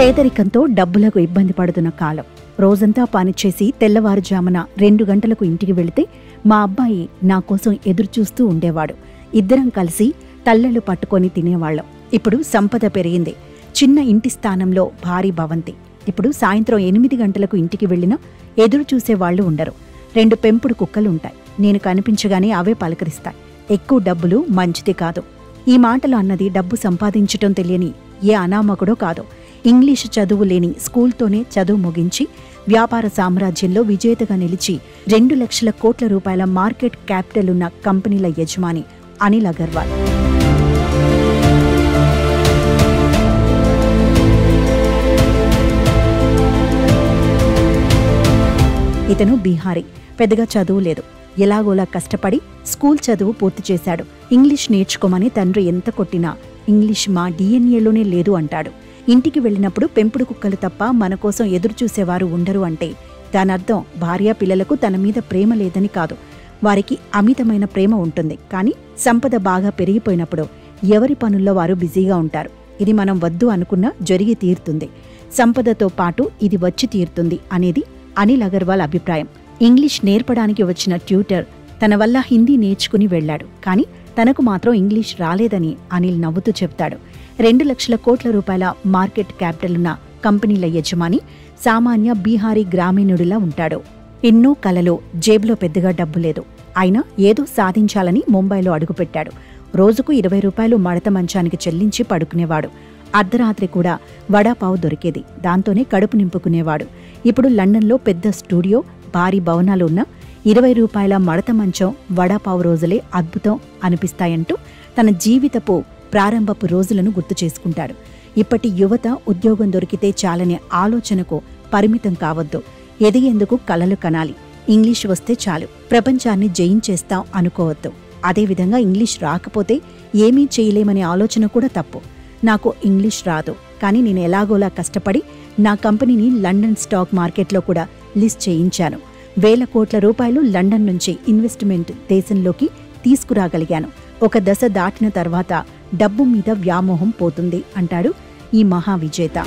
పేదరికంతో డబ్బులకు ఇబ్బంది పడుతున్న కాలం. రోజంతా పనిచేసి తెల్లవారుజామున 2 గంటలకు ఇంటికి వెళితే మా అబ్బాయి నా కోసం ఎదురుచూస్తూ ఉండేవాడు. ఇద్దరం కలిసి తల్లెలు పట్టుకొని తినేవాళ్లం. ఇప్పుడు సంపద పెరిగింది. చిన్న ఇంటి స్థానంలో భారీ భవంతి. ఇప్పుడు సాయంత్రం 8 గంటలకు ఇంటికి వెళ్లినా ఎదురుచూసేవాళ్లు ఉండరు. 2 పెంపుడు కుక్కలుంటాయి. నేను కనిపించగానే అవే పలకరిస్తాయి. ఎక్కువ డబ్బులు మంచిది కాదు. ఈ మాటలు అన్నది డబ్బు సంపాదించటం తెలియని ఏ అనామకుడో కాదు. ఇంగ్లీషు చదువు లేని స్కూల్తోనే చదువు ముగించి వ్యాపార సామ్రాజ్యంలో విజేతగా నిలిచి 2 లక్షల కోట్ల రూపాయల మార్కెట్ క్యాపిటల్ ఉన్న కంపెనీల యజమాని అనిల్ అగర్వాల్. ఇతను బీహారీ. పెద్దగా చదువు లేదు. ఎలాగోలా కష్టపడి స్కూల్ చదువు పూర్తి చేశాడు. ఇంగ్లీష్ నేర్చుకోమని తండ్రి ఎంత కొట్టినా ఇంగ్లీష్ మా డిఎన్ఏలోనే లేదు అంటాడు. ఇంటికి వెళ్ళినప్పుడు పెంపుడు కుక్కలు తప్ప మన కోసం ఎదురుచూసేవారు ఉండరు అంటే దానర్థం భార్యా పిల్లలకు తన మీద ప్రేమ లేదని కాదు. వారికి అమితమైన ప్రేమ ఉంటుంది. కానీ సంపద బాగా పెరిగిపోయినప్పుడు ఎవరి పనుల్లో వారు బిజీగా ఉంటారు. ఇది మనం వద్దు అనుకున్నా జరిగి తీరుతుంది. సంపదతో పాటు ఇది వచ్చి తీరుతుంది అనేది అనిల్ అగర్వాల్ అభిప్రాయం. ఇంగ్లీష్ నేర్పడానికి వచ్చిన ట్యూటర్ తన వల్ల హిందీ నేర్చుకుని వెళ్లాడు. కానీ తనకు మాత్రం ఇంగ్లీష్ రాలేదని అనిల్ నవ్వుతూ చెప్తాడు. 2 లక్షల కోట్ల రూపాయల మార్కెట్ క్యాపిటల్ ఉన్న కంపెనీల యజమాని సామాన్య బీహారీ గ్రామీణుడిలా ఉంటాడు. ఎన్నో కలలు, జేబులో పెద్దగా డబ్బు లేదు. అయినా ఏదో సాధించాలని ముంబైలో అడుగుపెట్టాడు. రోజుకు 20 రూపాయలు మడత మంచానికి చెల్లించి పడుకునేవాడు. అర్ధరాత్రి కూడా వడాపావు దొరికేది. దాంతోనే కడుపు నింపుకునేవాడు. ఇప్పుడు లండన్లో పెద్ద స్టూడియో, భారీ భవనాలు ఉన్న 20 రూపాయల మడత మంచం, వడాపావు రోజులే అద్భుతం అనిపిస్తాయంటూ తన జీవితపు ప్రారంభపు రోజులను గుర్తు చేసుకుంటాడు. ఇప్పటి యువత ఉద్యోగం దొరికితే చాలనే ఆలోచనకు పరిమితం కావద్దు. ఎదిగేందుకు కలలు కనాలి. ఇంగ్లీష్ వస్తే చాలు, ప్రపంచాన్ని జయించేస్తాం అనుకోవద్దు. అదేవిధంగా ఇంగ్లీష్ రాకపోతే ఏమీ చేయలేమనే ఆలోచన కూడా తప్పు. నాకు ఇంగ్లీష్ రాదు, కానీ నేను ఎలాగోలా కష్టపడి నా కంపెనీని లండన్ స్టాక్ మార్కెట్లో కూడా లిస్ట్ చేయించాను. 1,000 కోట్ల రూపాయలు లండన్ నుంచి ఇన్వెస్ట్మెంట్ దేశంలోకి తీసుకురాగలిగాను. ఒక దశ దాటిన తర్వాత డబ్బు మీద వ్యామోహం పోతుంది అంటాడు ఈ మహావిజేత.